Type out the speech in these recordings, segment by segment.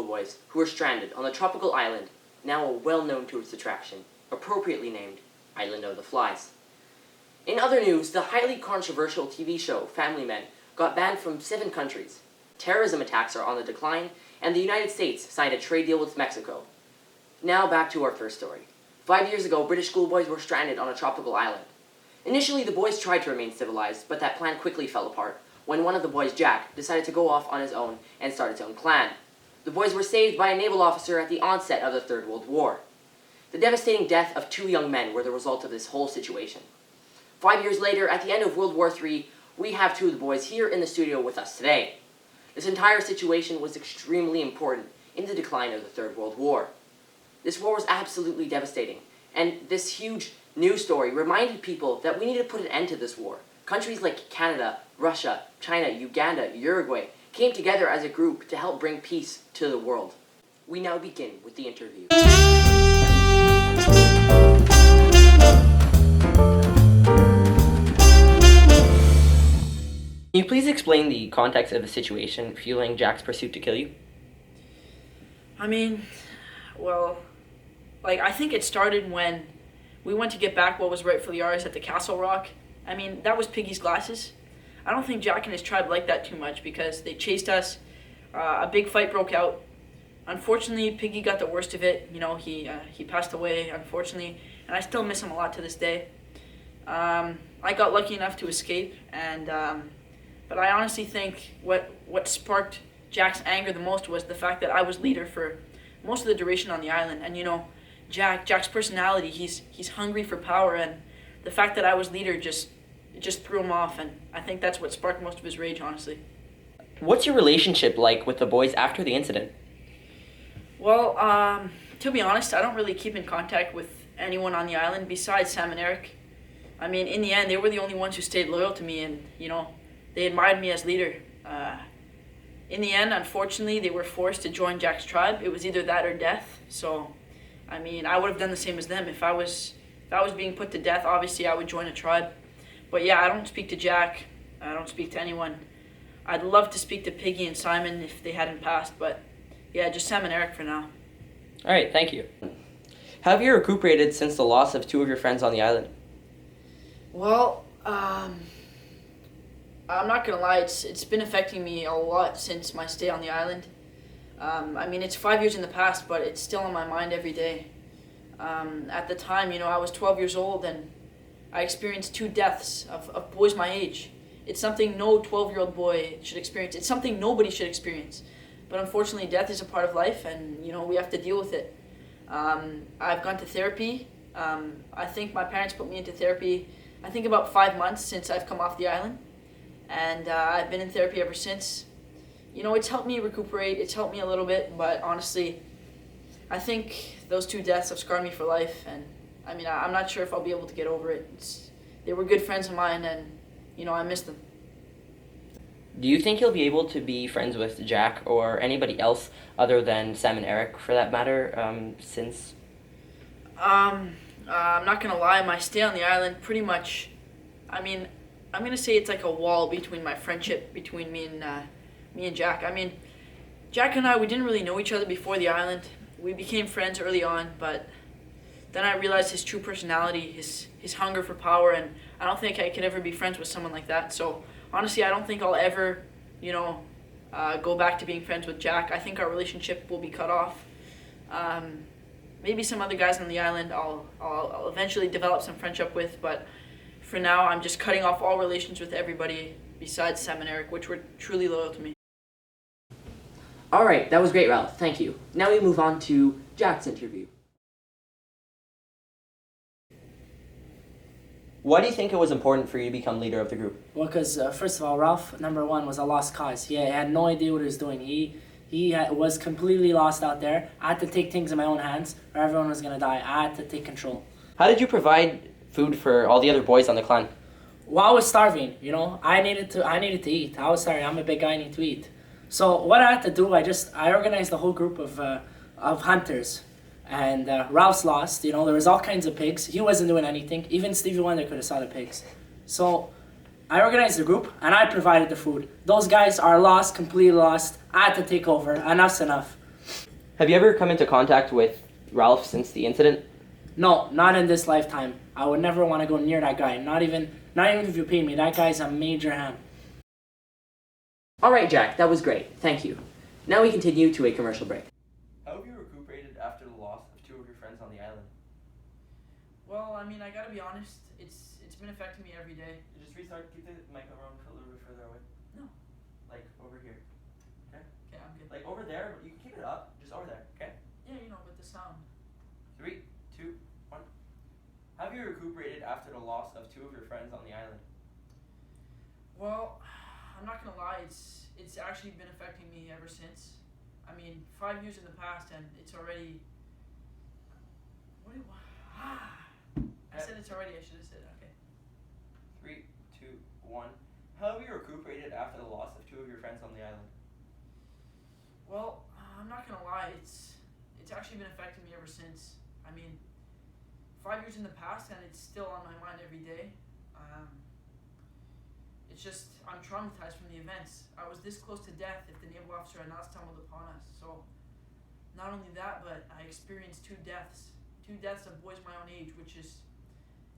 schoolboys who were stranded on the tropical island, now a well-known tourist attraction, appropriately named Island of the Flies. In other news, the highly controversial TV show Family Men got banned from 7 countries. Terrorism attacks are on the decline, and the United States signed a trade deal with Mexico. Now back to our first story. 5 years ago, British schoolboys were stranded on a tropical island. Initially, the boys tried to remain civilized, but that plan quickly fell apart when one of the boys, Jack, decided to go off on his own and start his own clan. The boys were saved by a naval officer at the onset of the Third World War. The devastating death of 2 young men were the result of this whole situation. 5 years later, at the end of World War III, we have 2 of the boys here in the studio with us today. This entire situation was extremely important in the decline of the Third World War. This war was absolutely devastating, and this huge news story reminded people that we need to put an end to this war. Countries like Canada, Russia, China, Uganda, Uruguay came together as a group to help bring peace to the world. We now begin with the interview. Can you please explain the context of the situation fueling Jack's pursuit to kill you? I think it started when we went to get back what was rightfully ours at the Castle Rock. That was Piggy's glasses. I don't think Jack and his tribe liked that too much because they chased us. A big fight broke out. Unfortunately, Piggy got the worst of it. He passed away, unfortunately, and I still miss him a lot to this day. I got lucky enough to escape, but I honestly think what sparked Jack's anger the most was the fact that I was leader for most of the duration on the island. And Jack's personality, he's hungry for power, and the fact that I was leader it just threw him off, and I think that's what sparked most of his rage, honestly. What's your relationship like with the boys after the incident? Well, to be honest, I don't really keep in contact with anyone on the island besides Sam and Eric. In the end, they were the only ones who stayed loyal to me, and, they admired me as leader. In the end, unfortunately, they were forced to join Jack's tribe. It was either that or death. So, I would have done the same as them. If I was being put to death, obviously I would join a tribe. But yeah, I don't speak to Jack. I don't speak to anyone. I'd love to speak to Piggy and Simon if they hadn't passed, but yeah, just Sam and Eric for now. All right, thank you. How have you recuperated since the loss of 2 of your friends on the island? Well, I'm not gonna lie, it's been affecting me a lot since my stay on the island. It's 5 years in the past, but it's still on my mind every day. At the time, I was 12 years old, and I experienced 2 deaths of boys my age. It's something no 12-year-old boy should experience. It's something nobody should experience. But unfortunately, death is a part of life, and, we have to deal with it. I've gone to therapy. I think my parents put me into therapy, I think about 5 months since I've come off the island. And I've been in therapy ever since. It's helped me recuperate. It's helped me a little bit, but honestly, I think those 2 deaths have scarred me for life, and I'm not sure if I'll be able to get over it. They were good friends of mine, and I miss them. Do you think you'll be able to be friends with Jack or anybody else other than Sam and Eric, for that matter, since? I'm not gonna lie, my stay on the island pretty much, I'm gonna say it's like a wall between my friendship between me and Jack. Jack and I, we didn't really know each other before the island. We became friends early on, but then I realized his true personality, his hunger for power, and I don't think I could ever be friends with someone like that. So honestly, I don't think I'll ever, go back to being friends with Jack. I think our relationship will be cut off. Maybe some other guys on the island I'll eventually develop some friendship with, but for now, I'm just cutting off all relations with everybody besides Sam and Eric, which were truly loyal to me. All right, that was great, Ralph. Thank you. Now we move on to Jack's interview. Why do you think it was important for you to become leader of the group? Well, because first of all, Ralph, number 1, was a lost cause. He had no idea what he was doing. He was completely lost out there. I had to take things in my own hands, or everyone was gonna die. I had to take control. How did you provide food for all the other boys on the clan? Well, I was starving. I needed to eat. I was starving. I'm a big guy. I need to eat. So what I had to do, I organized a whole group of hunters. And Ralph's lost. There was all kinds of pigs. He wasn't doing anything. Even Stevie Wonder could have saw the pigs. So I organized the group, and I provided the food. Those guys are lost, completely lost. I had to take over. Enough's enough. Have you ever come into contact with Ralph since the incident? No, not in this lifetime. I would never want to go near that guy. Not even if you pay me. That guy's a major ham. Alright, Jack, that was great. Thank you. Now we continue to a commercial break. How have you recuperated after the loss of two of your friends on the island? Well, I mean, I gotta be honest. It's been affecting me every day. Just restart, keep the microphone a little bit further away. No. Like over here. Okay? Okay, I'm good. Like over there, but you can keep it up. Just over there, okay? Yeah, with the sound. 3, 2, 1. Have you recuperated after the loss of two of your friends on the island? Well, I'm not gonna lie. It's actually been affecting me ever since. I mean, 5 years in the past, and it's already. I said it's already. I should have said okay. 3, 2, 1. How have you recuperated after the loss of two of your friends on the island? Well, I'm not gonna lie. It's actually been affecting me ever since. I mean, 5 years in the past, and it's still on my mind every day. It's just I'm traumatized from the events. I was this close to death if the naval officer had not stumbled upon us. So, not only that, but I experienced two deaths of boys my own age, which is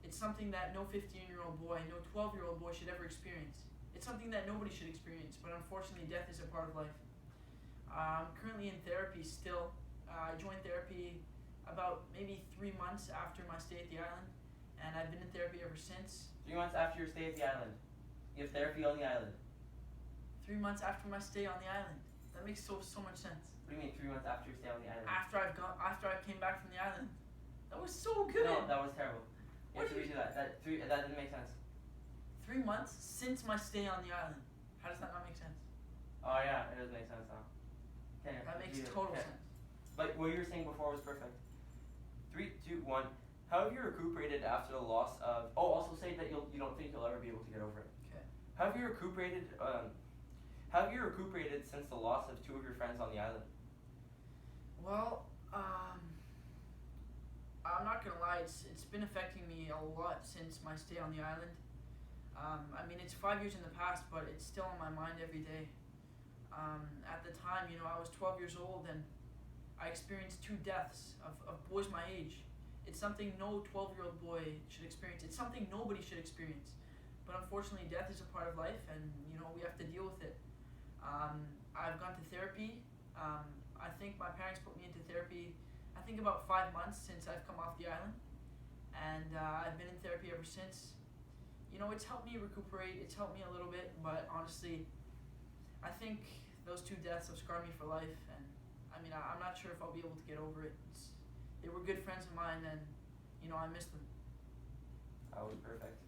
it's something that no 15-year-old boy, no 12-year-old boy should ever experience. It's something that nobody should experience, but unfortunately, death is a part of life. I'm currently in therapy still. I joined therapy about maybe 3 months after my stay at the island, and I've been in therapy ever since. 3 months after your stay at the island. You have therapy on the island. 3 months after my stay on the island. That makes so much sense. What do you mean 3 months after your stay on the island? After I came back from the island. That was so good. No, that was terrible. You What have to do you- redo that. That didn't make sense. 3 months since my stay on the island. How does that not make sense? Oh yeah, it does make sense now. Okay, That makes redo it. total Okay. sense. Like what you were saying before was perfect. 3, 2, 1. How have you recuperated after the loss of? Oh, also say that you don't think you'll ever be able to get over it. Okay. How have you recuperated? How have you recuperated since the loss of two of your friends on the island? Well, I'm not gonna lie. It's been affecting me a lot since my stay on the island. I mean, it's 5 years in the past, but it's still on my mind every day. At the time, I was 12 years old, and I experienced two deaths of boys my age. It's something no 12-year-old boy should experience. It's something nobody should experience. But unfortunately, death is a part of life, and we have to deal with it. I've gone to therapy. I think my parents put me into therapy. I think about 5 months since I've come off the island, and I've been in therapy ever since. It's helped me recuperate. It's helped me a little bit, but honestly, I think those two deaths have scarred me for life, and I mean, I'm not sure if I'll be able to get over it. They were good friends of mine, and I miss them. That was perfect.